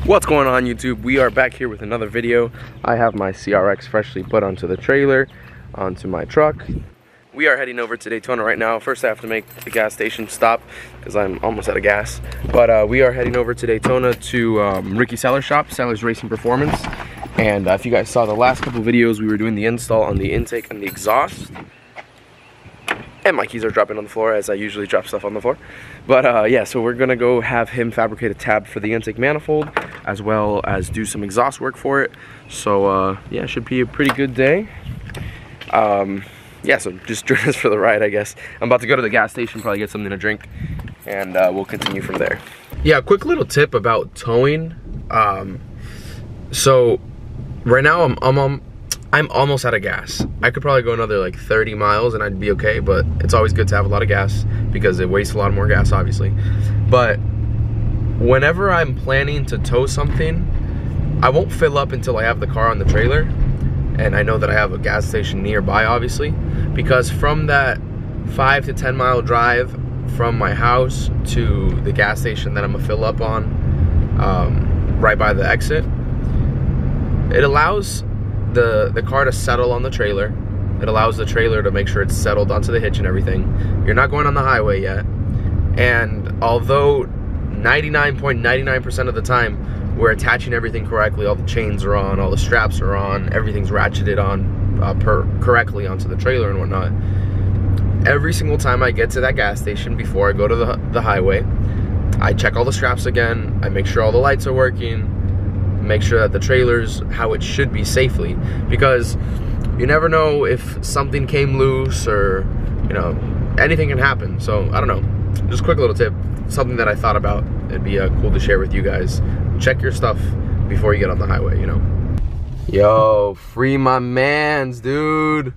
What's going on, YouTube? We are back here with another video. I have my CRX freshly put onto the trailer, onto my truck. We are heading over to Daytona right now. First I have to make the gas station stop because I'm almost out of gas. But we are heading over to Daytona to Ricky Seller's shop, Sellers Racing Performance. And if you guys saw the last couple videos, we were doing the install on the intake and the exhaust. And my keys are dropping on the floor, as I usually drop stuff on the floor. But yeah, so we're gonna go have him fabricate a tab for the intake manifold, as well as do some exhaust work for it. So yeah, it should be a pretty good day. Yeah, so just join us for the ride, I guess. I'm about to go to the gas station, probably get something to drink, and we'll continue from there. Yeah, quick little tip about towing. So right now I'm almost out of gas. I could probably go another like 30 miles and I'd be okay, but it's always good to have a lot of gas because it wastes a lot more gas, obviously. But whenever I'm planning to tow something, I won't fill up until I have the car on the trailer and I know that I have a gas station nearby, obviously, because from that 5 to 10 mile drive from my house to the gas station that I'm gonna fill up on, right by the exit, it allows the car to settle on the trailer. It allows the trailer to make sure it's settled onto the hitch and everything. You're not going on the highway yet. And although 99.99% of the time we're attaching everything correctly, all the chains are on, all the straps are on, everything's ratcheted on correctly onto the trailer and whatnot, every single time I get to that gas station before I go to the highway, I check all the straps again, I make sure all the lights are working, make sure that the trailer's how it should be safely, because you never know if something came loose or, you know, anything can happen. So I don't know, just a quick little tip, something that I thought about. It'd be cool to share with you guys. Check your stuff before you get on the highway, you know. Yo, free my mans, dude.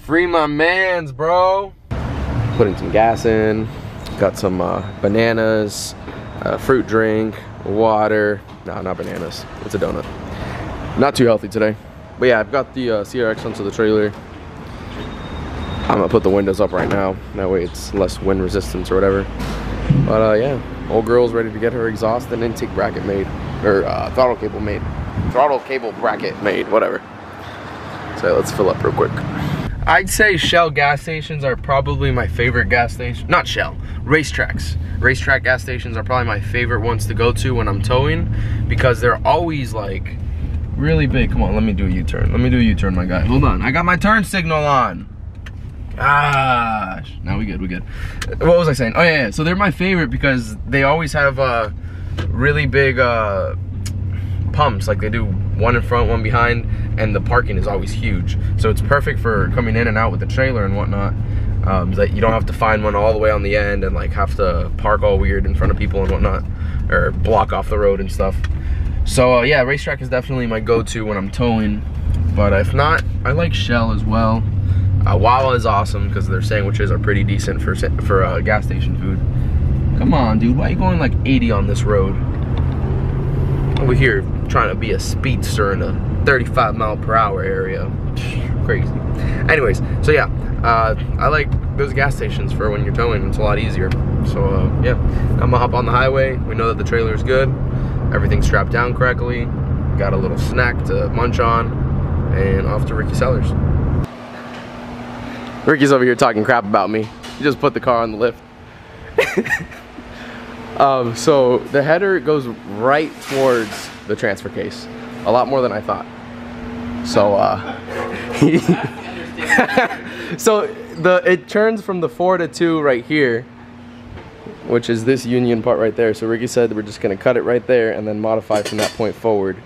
Free my mans, bro. Putting some gas in, got some bananas, fruit drink, water. No, not bananas. It's a donut. Not too healthy today. But yeah, I've got the CRX onto the trailer. I'm gonna put the windows up right now. That way it's less wind resistance or whatever. But yeah, old girl's ready to get her exhaust and intake bracket made. Or throttle cable made. Throttle cable bracket made, whatever. So let's fill up real quick. I'd say Shell gas stations are probably my favorite gas station. Not Shell, racetracks. Racetrack gas stations are probably my favorite ones to go to when I'm towing, because they're always like really big. Come on, let me do a U-turn. Let me do a U-turn, my guy. Hold on, I got my turn signal on. Gosh, no, we good, we good. What was I saying? Oh yeah, so they're my favorite because they always have really big pumps. Like they do one in front, one behind, and the parking is always huge. So it's perfect for coming in and out with the trailer and whatnot. That you don't have to find one all the way on the end and like have to park all weird in front of people and whatnot, or block off the road and stuff. So yeah, racetrack is definitely my go-to when I'm towing. But if not, I like Shell as well. Wawa is awesome because their sandwiches are pretty decent for gas station food. Come on, dude, why are you going like 80 on this road? Over here trying to be a speedster in a 35 mile per hour area. Crazy. Anyways, so yeah, I like those gas stations for when you're towing. It's a lot easier. So yeah, I'm gonna hop on the highway. We know that the trailer is good. Everything's strapped down correctly. Got a little snack to munch on, and off to Ricky Sellers. Ricky's over here talking crap about me. He just put the car on the lift. So the header goes right towards the transfer case, a lot more than I thought. So so it turns from the 4 to 2 right here, which is this union part right there. So Ricky said we're just gonna cut it right there and then modify from that point forward.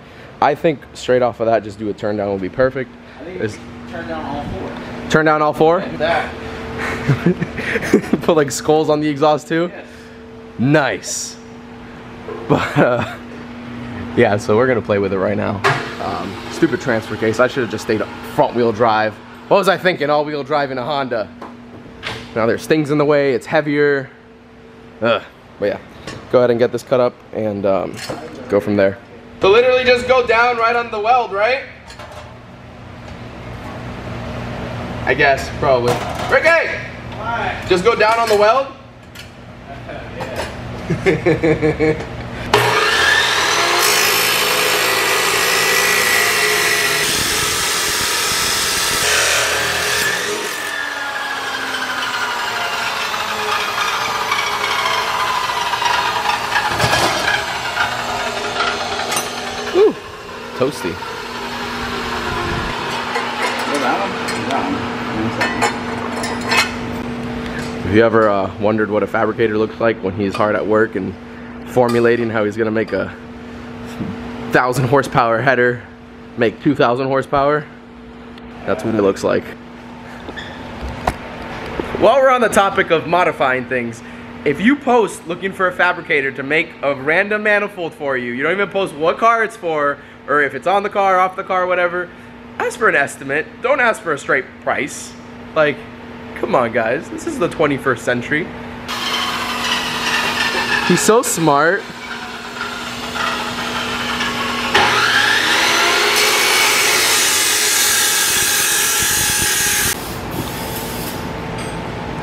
I think straight off of that, just do a turn down will be perfect. I think it's turn down all 4. Turn down all 4? That. Put like skulls on the exhaust too? Yes. Nice. But yeah, so we're gonna play with it right now. Stupid transfer case. I should have just stayed front wheel drive. What was I thinking? All wheel drive in a Honda. Now there's things in the way, it's heavier. But yeah, go ahead and get this cut up and go from there. So literally just go down right on the weld, right? I guess, probably. Ricky! Why? Just go down on the weld? Yeah. toasty. Have you ever wondered what a fabricator looks like when he's hard at work and formulating how he's gonna make a 1,000 horsepower header make 2,000 horsepower? That's what it looks like. While we're on the topic of modifying things, if you post looking for a fabricator to make a random manifold for you, you don't even post what car it's for, or if it's on the car, off the car, whatever, ask for an estimate. Don't ask for a straight price. Like, come on guys, this is the 21st century. He's so smart.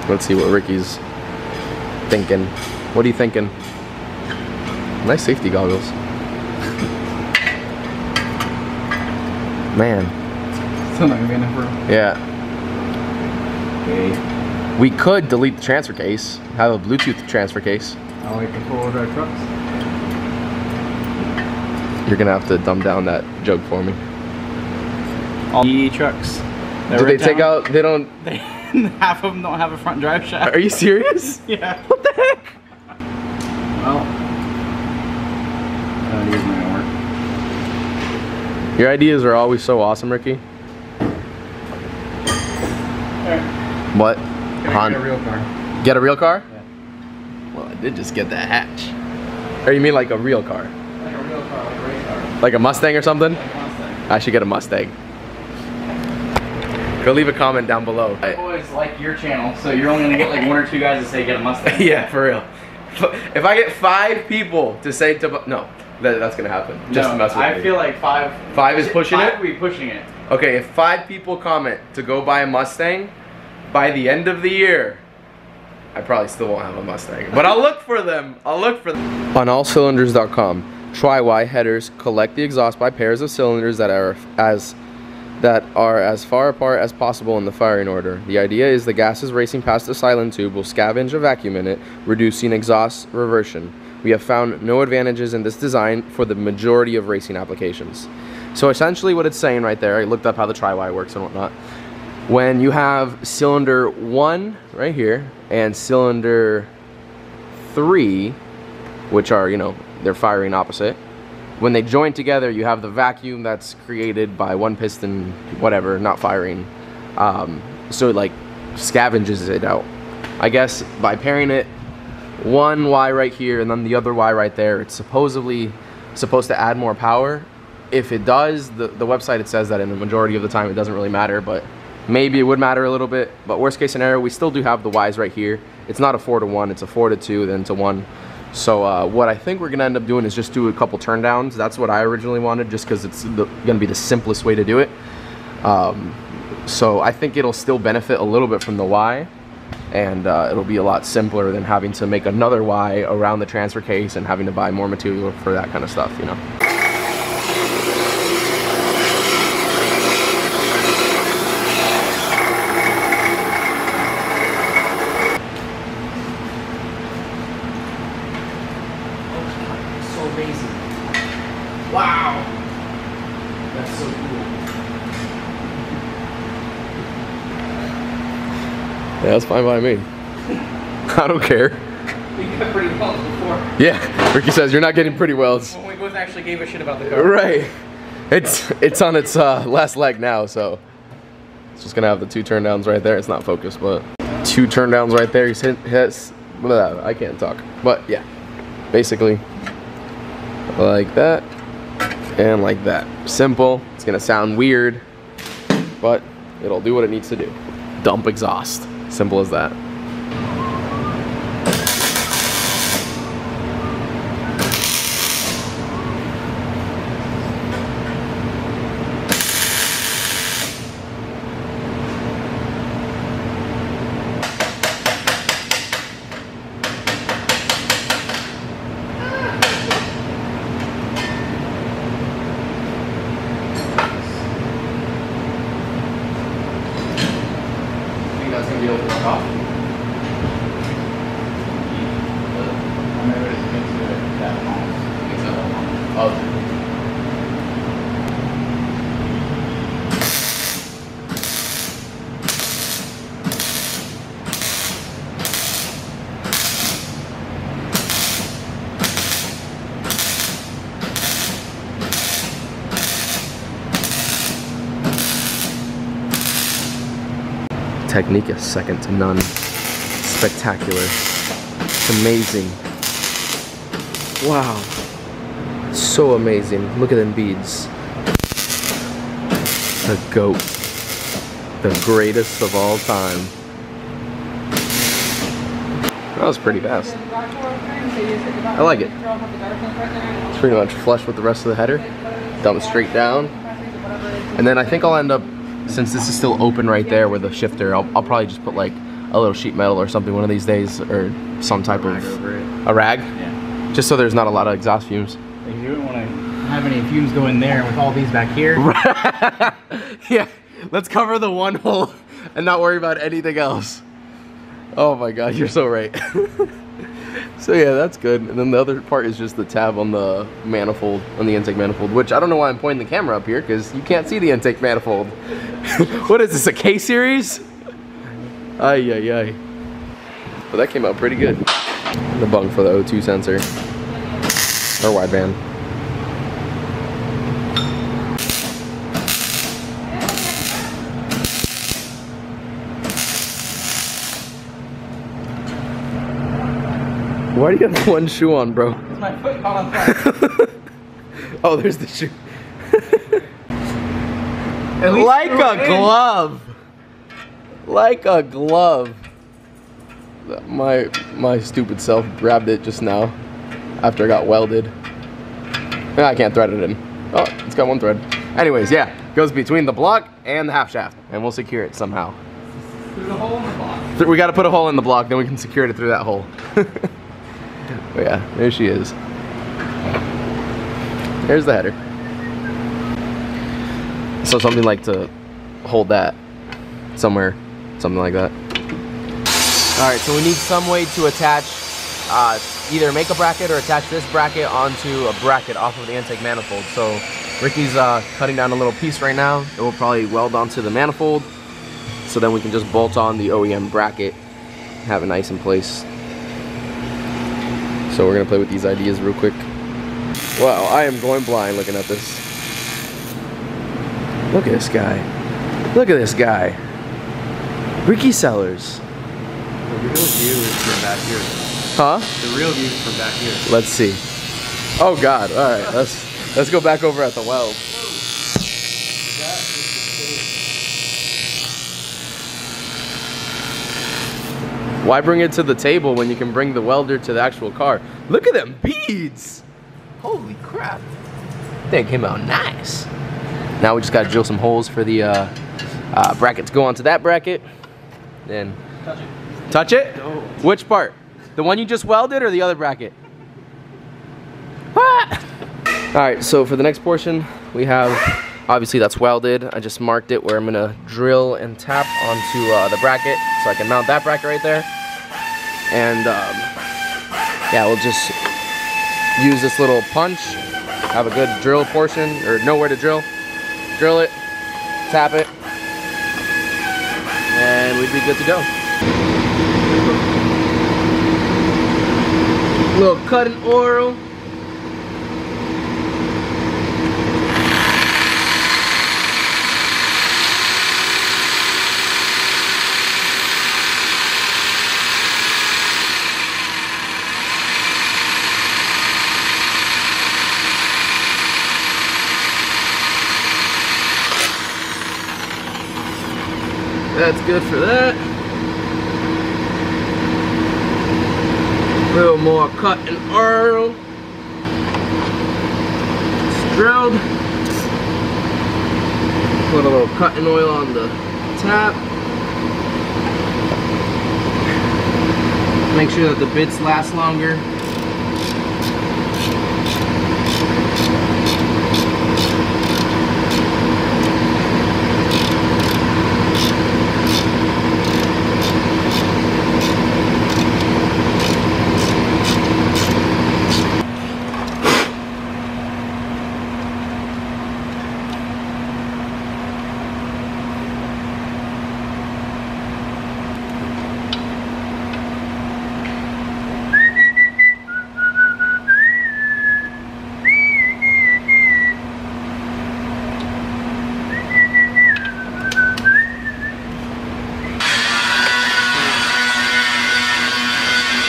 Let's see what Ricky's thinking. What are you thinking? Nice safety goggles. Man. Still not gonna be enough room. Yeah. Okay. We could delete the transfer case, have a Bluetooth transfer case. I like the four-wheel drive trucks. You're gonna have to dumb down that joke for me. All the trucks. Do they take out, they don't... Half of them don't have a front drive shaft. Are you serious? Yeah. What the heck? Well, that idea's not gonna work. Your ideas are always so awesome, Ricky. There. What? Get a real car. Get a real car? Yeah. Well, I did just get the hatch. Or you mean like a real car? Like a real car, like a race car. Like a Mustang or something? Like a Mustang. I should get a Mustang. Go leave a comment down below. I always like your channel, so you're only gonna get like 1 or 2 guys to say get a Mustang. Yeah, for real. If I get 5 people to say to... No, that's gonna happen. Just to mess with me. I feel like 5... 5 is pushing it? 5 will be pushing it. Okay, if 5 people comment to go buy a Mustang, by the end of the year, I probably still won't have a Mustang. But I'll look for them. I'll look for them. On allcylinders.com, Tri-Y headers collect the exhaust by pairs of cylinders that are as far apart as possible in the firing order. The idea is the gases racing past the silent tube will scavenge a vacuum in it, reducing exhaust reversion. We have found no advantages in this design for the majority of racing applications. So essentially what it's saying right there, I looked up how the Tri-Y works and whatnot. When you have cylinder 1 right here and cylinder 3, which are, you know, they're firing opposite, when they join together, you have the vacuum that's created by one piston, whatever, not firing. So it like scavenges it out. I guess by pairing it one Y right here and then the other Y right there, it's supposedly supposed to add more power. If it does, the website, it says that in the majority of the time it doesn't really matter, but maybe it would matter a little bit. But worst case scenario, we still do have the Ys right here. It's not a 4-to-1, it's a 4-to-2, then to 1. So what I think we're gonna end up doing is just do a couple turn downs. That's what I originally wanted, just because it's gonna be the simplest way to do it. So I think it'll still benefit a little bit from the Y, and it'll be a lot simpler than having to make another Y around the transfer case and having to buy more material for that kind of stuff, you know. Amazing. Wow. That's so cool. Yeah, that's fine by me. I don't care. We got pretty welds before. Yeah, Ricky says you're not getting pretty welds. When we both actually gave a shit about the car. Right. It's on its last leg now, so it's just gonna have the 2 turn downs right there. It's not focused, but 2 turn downs right there. He's I can't talk, but yeah, basically. Like that and like that. Simple. It's gonna sound weird, but it'll do what it needs to do. Dump exhaust. Simple as that. That's gonna be able to work off. technique is second to none. Spectacular. It's amazing. Wow. So amazing. Look at them beads. The GOAT. The greatest of all time. That was pretty fast. I like it. It's pretty much flush with the rest of the header. Dump straight down. And then I think I'll end up, since this is still open right there with the shifter, I'll probably just put like a little sheet metal or something one of these days, or some type of a rag. Yeah. Just so there's not a lot of exhaust fumes. You don't want to have any fumes go in there with all these back here. Yeah, let's cover the one hole and not worry about anything else. Oh my god, you're so right. So yeah, that's good. And then the other part is just the tab on the manifold, on the intake manifold, which I don't know why I'm pointing the camera up here, because you can't see the intake manifold. What is this, a K series? Ay, ay, ay. But that came out pretty good. The bung for the O2 sensor, or wideband. Why do you have one shoe on, bro? It's my foot caught on fire. Oh, there's the shoe. Like a glove. Like a glove. My stupid self grabbed it just now after I got welded. I can't thread it in. Oh, it's got one thread. Anyways, yeah, goes between the block and the half shaft, and we'll secure it somehow. Through the hole in the block. We got to put a hole in the block, then we can secure it through that hole. But yeah, there she is. There's the header. So something like to hold that somewhere, something like that. All right, so we need some way to attach, either make a bracket or attach this bracket onto a bracket off of the intake manifold. So Ricky's cutting down a little piece right now. It will probably weld onto the manifold, so then we can just bolt on the OEM bracket, have it nice in place. So we're gonna play with these ideas real quick. Wow, I am going blind looking at this. Look at this guy. Look at this guy. Ricky Sellers. The real view is from back here. Huh? The real view is from back here. Let's see. Oh God, all right, let's go back over at the weld. Why bring it to the table when you can bring the welder to the actual car? Look at them beads! Holy crap. They came out nice. Now we just gotta drill some holes for the bracket to go onto that bracket. Then Touch it. Touch it? No. Which part? The one you just welded or the other bracket? What? Alright, so for the next portion, we have, obviously that's welded. I just marked it where I'm gonna drill and tap onto the bracket so I can mount that bracket right there. And yeah, we'll just use this little punch, have a good drill portion, or nowhere to drill. Drill it, tap it, and we'd be good to go. Little cutting oil. That's good for that. A little more cut and oil. It's drilled. Put a little cut and oil on the tap. Make sure that the bits last longer.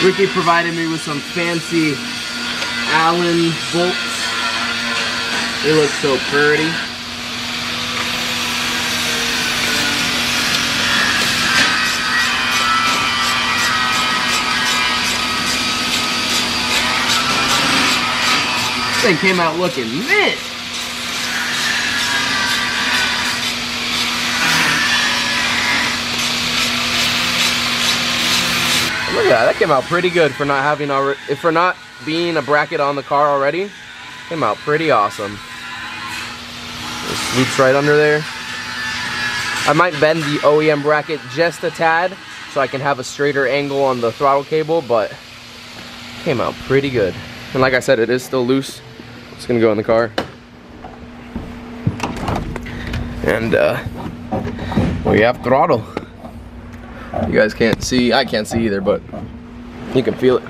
Ricky provided me with some fancy Allen bolts. They look so pretty. Thing came out looking mint. Look at that. That came out pretty good for not having for not being a bracket on the car already. Came out pretty awesome. Just loops right under there. I might bend the OEM bracket just a tad so I can have a straighter angle on the throttle cable, but came out pretty good. And like I said, it is still loose. It's gonna go in the car. And we have throttle. You guys can't see, I can't see either, but you can feel it.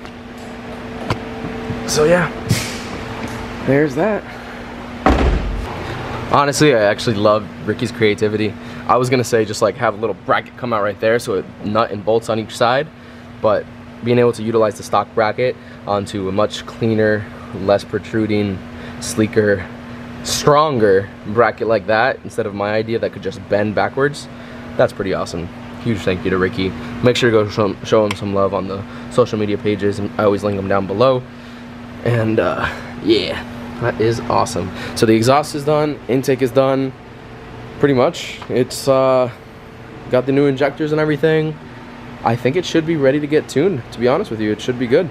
So yeah, there's that. Honestly, I actually love Ricky's creativity. I was gonna say just like have a little bracket come out right there so it nut and bolts on each side, but being able to utilize the stock bracket onto a much cleaner, less protruding, sleeker, stronger bracket like that instead of my idea that could just bend backwards, that's pretty awesome. Huge thank you to Ricky. Make sure to go show him some love on the social media pages, and I always link them down below. And yeah, that is awesome. So the exhaust is done, intake is done, pretty much. It's got the new injectors and everything. I think it should be ready to get tuned, to be honest with you. It should be good.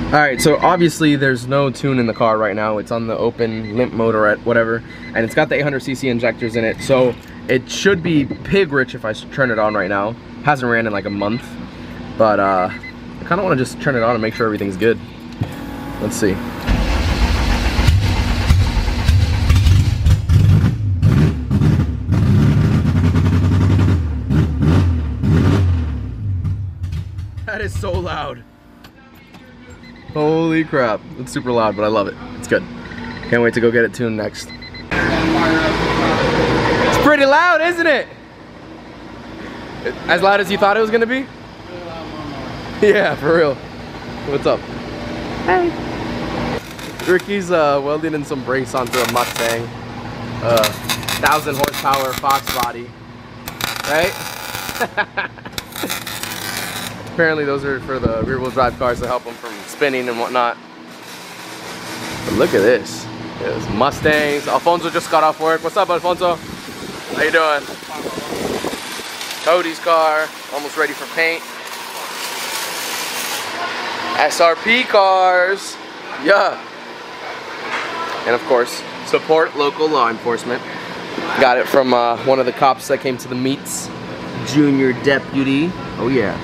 Alright, so obviously there's no tune in the car right now. It's on the open limp motorette, whatever, and it's got the 800cc injectors in it, so it should be pig rich if I turn it on right now. Hasn't ran in like a month, but I kind of want to just turn it on and make sure everything's good. Let's see. That is so loud. Holy crap. It's super loud, but I love it. It's good. Can't wait to go get it tuned next. It's pretty loud, isn't it? As loud as you thought it was gonna be? Yeah, for real. What's up? Hey. Ricky's welding in some brakes onto a Mustang. 1,000 horsepower Fox body. Right? Apparently those are for the rear-wheel drive cars to help them from spinning and whatnot. But look at this. There's Mustangs. Alfonso just got off work. What's up, Alfonso? How you doing? Cody's car, almost ready for paint. SRP cars. Yeah. And of course, support local law enforcement. Got it from one of the cops that came to the meets. Junior deputy. Oh yeah.